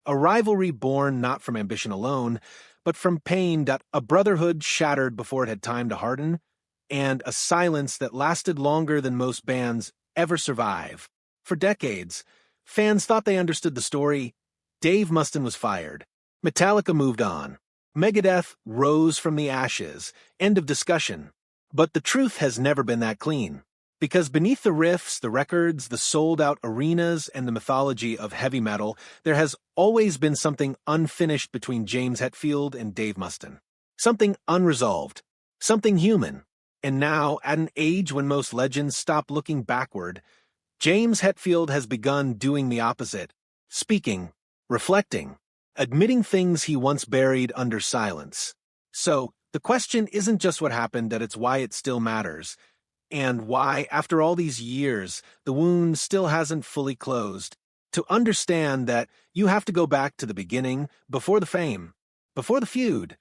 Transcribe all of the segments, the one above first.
A rivalry born not from ambition alone, but from pain, that a brotherhood shattered before it had time to harden, and a silence that lasted longer than most bands ever survive. For decades, fans thought they understood the story. Dave Mustaine was fired. Metallica moved on. Megadeth rose from the ashes. End of discussion. But the truth has never been that clean. Because beneath the riffs, the records, the sold-out arenas, and the mythology of heavy metal, there has always been something unfinished between James Hetfield and Dave Mustaine. Something unresolved. Something human. And now, at an age when most legends stop looking backward, James Hetfield has begun doing the opposite. Speaking, reflecting, admitting things he once buried under silence. So, the question isn't just what happened, that it's why it still matters. And why, after all these years, the wound still hasn't fully closed. To understand that, you have to go back to the beginning, before the fame, before the feud,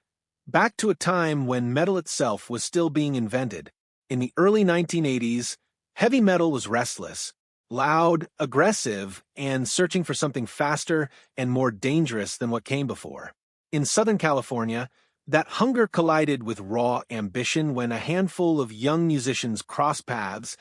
back to a time when metal itself was still being invented. In the early 1980s, heavy metal was restless, loud, aggressive, and searching for something faster and more dangerous than what came before. In Southern California, that hunger collided with raw ambition when a handful of young musicians crossed paths,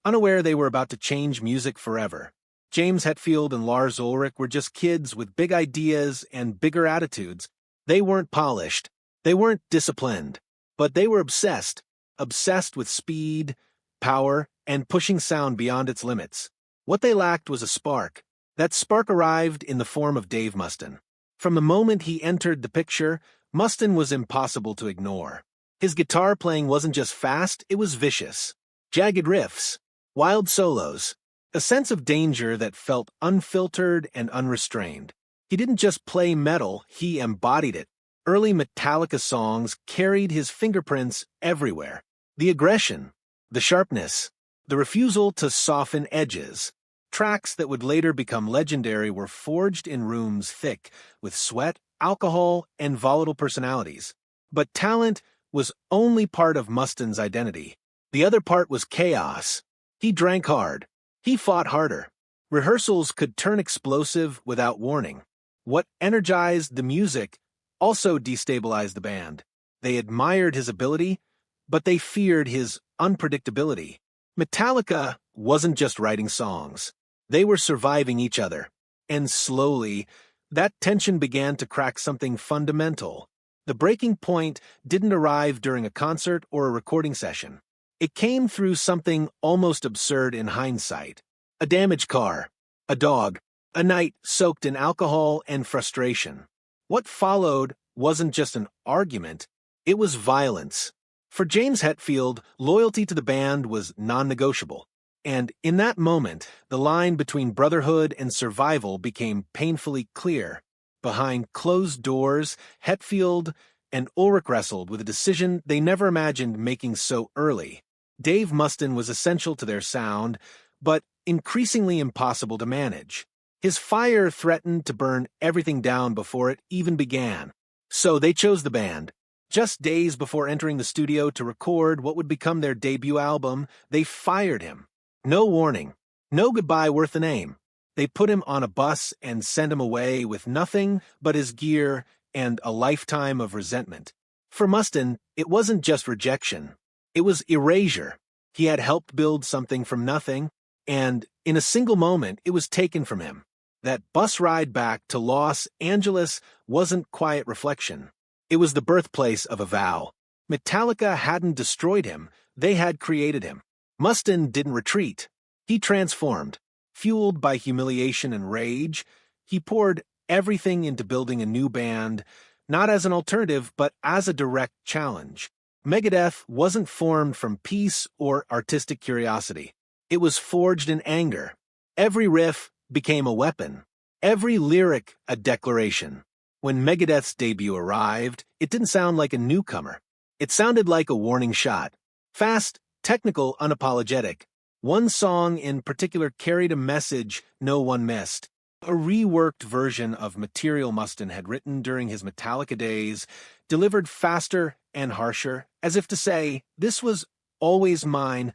unaware they were about to change music forever. James Hetfield and Lars Ulrich were just kids with big ideas and bigger attitudes. They weren't polished. They weren't disciplined. But they were obsessed. Obsessed with speed, power, and pushing sound beyond its limits. What they lacked was a spark. That spark arrived in the form of Dave Mustaine. From the moment he entered the picture, Mustaine was impossible to ignore. His guitar playing wasn't just fast, it was vicious. Jagged riffs, wild solos, a sense of danger that felt unfiltered and unrestrained. He didn't just play metal, he embodied it. Early Metallica songs carried his fingerprints everywhere. The aggression, the sharpness, the refusal to soften edges. Tracks that would later become legendary were forged in rooms thick with sweat, alcohol, and volatile personalities. But talent was only part of Mustaine's identity. The other part was chaos. He drank hard. He fought harder. Rehearsals could turn explosive without warning. What energized the music also destabilized the band. They admired his ability, but they feared his unpredictability. Metallica wasn't just writing songs. They were surviving each other. And slowly, that tension began to crack something fundamental. The breaking point didn't arrive during a concert or a recording session. It came through something almost absurd in hindsight. A damaged car, a dog, a night soaked in alcohol and frustration. What followed wasn't just an argument, it was violence. For James Hetfield, loyalty to the band was non-negotiable. And in that moment, the line between brotherhood and survival became painfully clear. Behind closed doors, Hetfield and Ulrich wrestled with a decision they never imagined making so early. Dave Mustaine was essential to their sound, but increasingly impossible to manage. His fire threatened to burn everything down before it even began. So they chose the band. Just days before entering the studio to record what would become their debut album, they fired him. No warning, no goodbye worth the name. They put him on a bus and sent him away with nothing but his gear and a lifetime of resentment. For Mustaine, it wasn't just rejection. It was erasure. He had helped build something from nothing, and in a single moment, it was taken from him. That bus ride back to Los Angeles wasn't quiet reflection. It was the birthplace of a vow. Metallica hadn't destroyed him, they had created him. Mustaine didn't retreat. He transformed. Fueled by humiliation and rage, he poured everything into building a new band, not as an alternative, but as a direct challenge. Megadeth wasn't formed from peace or artistic curiosity. It was forged in anger. Every riff became a weapon. Every lyric a declaration. When Megadeth's debut arrived, it didn't sound like a newcomer. It sounded like a warning shot. Fast, technical, unapologetic. One song in particular carried a message no one missed. A reworked version of material Mustaine had written during his Metallica days, delivered faster and harsher, as if to say, this was always mine,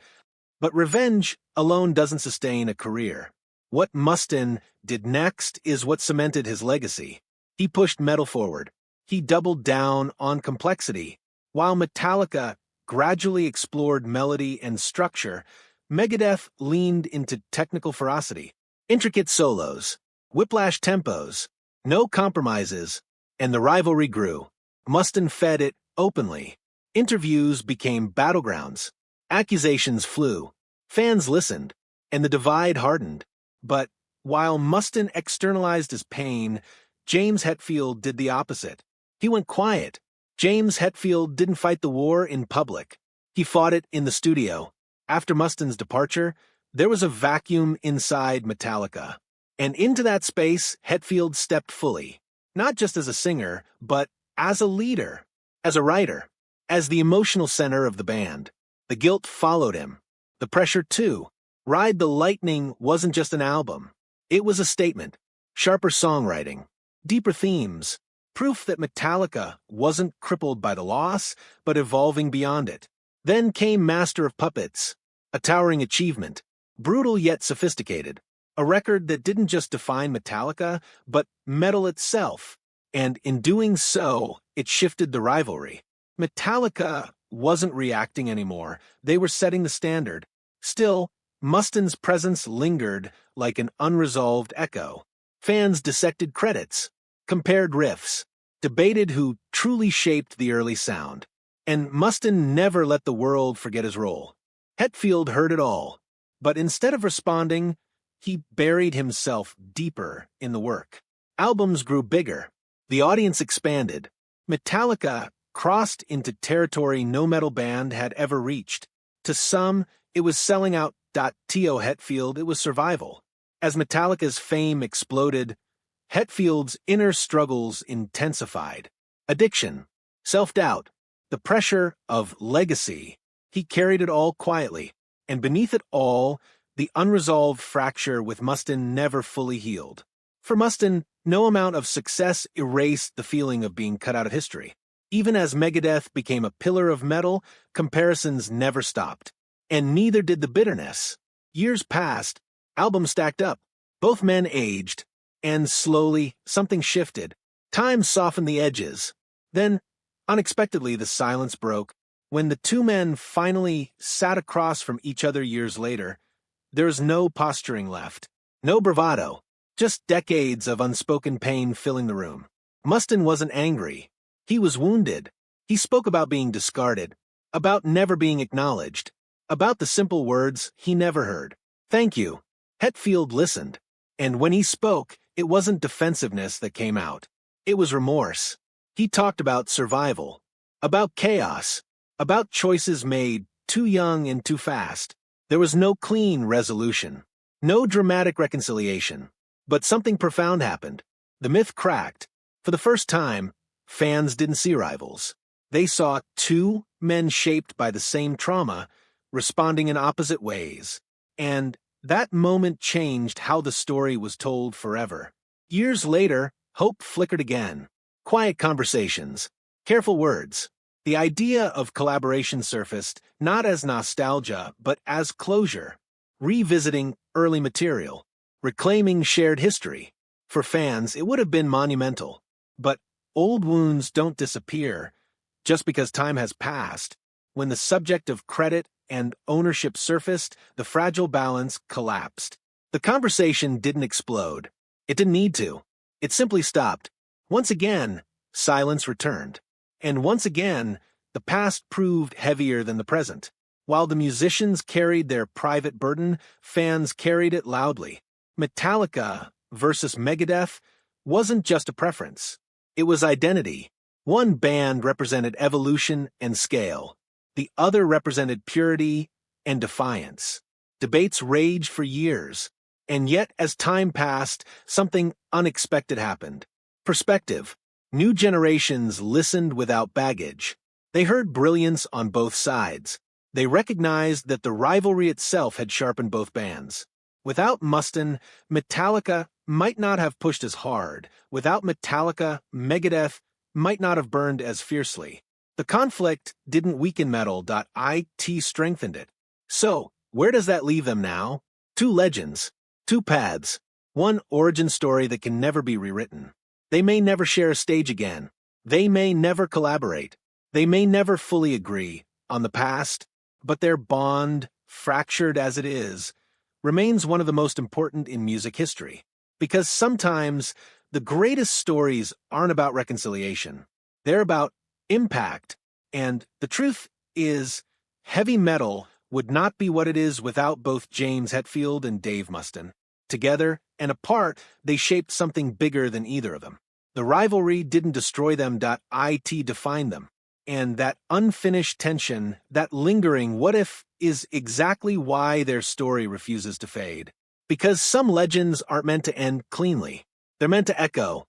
but revenge alone doesn't sustain a career. What Mustaine did next is what cemented his legacy. He pushed metal forward. He doubled down on complexity. While Metallica gradually explored melody and structure, Megadeth leaned into technical ferocity. Intricate solos, whiplash tempos, no compromises, and the rivalry grew. Mustaine fed it openly. Interviews became battlegrounds. Accusations flew. Fans listened, and the divide hardened. But while Mustaine externalized his pain, James Hetfield did the opposite. He went quiet. James Hetfield didn't fight the war in public. He fought it in the studio. After Mustaine's departure, there was a vacuum inside Metallica. And into that space, Hetfield stepped fully. Not just as a singer, but as a leader, as a writer, as the emotional center of the band. The guilt followed him. The pressure, too. Ride the Lightning wasn't just an album. It was a statement. Sharper songwriting. Deeper themes. Proof that Metallica wasn't crippled by the loss, but evolving beyond it. Then came Master of Puppets. A towering achievement. Brutal yet sophisticated. A record that didn't just define Metallica, but metal itself. And in doing so, it shifted the rivalry. Metallica wasn't reacting anymore. They were setting the standard. Still, Mustaine's presence lingered like an unresolved echo. Fans dissected credits, compared riffs, debated who truly shaped the early sound. And Mustaine never let the world forget his role. Hetfield heard it all, but instead of responding, he buried himself deeper in the work. Albums grew bigger. The audience expanded. Metallica crossed into territory no metal band had ever reached. To some, it was selling out. To Hetfield, it was survival. As Metallica's fame exploded, Hetfield's inner struggles intensified. Addiction, self-doubt, the pressure of legacy. He carried it all quietly, and beneath it all, the unresolved fracture with Mustaine never fully healed. For Mustaine, no amount of success erased the feeling of being cut out of history. Even as Megadeth became a pillar of metal, comparisons never stopped. And neither did the bitterness. Years passed, albums stacked up, both men aged, and slowly something shifted. Time softened the edges. Then, unexpectedly, the silence broke. When the two men finally sat across from each other years later, there was no posturing left, no bravado, just decades of unspoken pain filling the room. Mustaine wasn't angry. He was wounded. He spoke about being discarded, about never being acknowledged. About the simple words he never heard. Thank you. Hetfield listened. And when he spoke, it wasn't defensiveness that came out. It was remorse. He talked about survival, about chaos, about choices made too young and too fast. There was no clean resolution, no dramatic reconciliation. But something profound happened. The myth cracked. For the first time, fans didn't see rivals. They saw two men shaped by the same trauma, responding in opposite ways. And that moment changed how the story was told forever. Years later, hope flickered again. Quiet conversations, careful words. The idea of collaboration surfaced not as nostalgia, but as closure, revisiting early material, reclaiming shared history. For fans, it would have been monumental. But old wounds don't disappear just because time has passed. When the subject of credit and ownership surfaced, the fragile balance collapsed. The conversation didn't explode. It didn't need to. It simply stopped. Once again, silence returned. And once again, the past proved heavier than the present. While the musicians carried their private burden, fans carried it loudly. Metallica versus Megadeth wasn't just a preference. It was identity. One band represented evolution and scale. The other represented purity and defiance. Debates raged for years, and yet as time passed, something unexpected happened. Perspective. New generations listened without baggage. They heard brilliance on both sides. They recognized that the rivalry itself had sharpened both bands. Without Mustaine, Metallica might not have pushed as hard. Without Metallica, Megadeth might not have burned as fiercely. The conflict didn't weaken metal. It strengthened it. So, where does that leave them now? Two legends. Two paths, one origin story that can never be rewritten. They may never share a stage again. They may never collaborate. They may never fully agree on the past, but their bond, fractured as it is, remains one of the most important in music history. Because sometimes the greatest stories aren't about reconciliation. They're about impact. And the truth is, heavy metal would not be what it is without both James Hetfield and Dave Mustaine. Together and apart, they shaped something bigger than either of them. The rivalry didn't destroy them, it defined them. And that unfinished tension, that lingering what if, is exactly why their story refuses to fade. Because some legends aren't meant to end cleanly. They're meant to echo,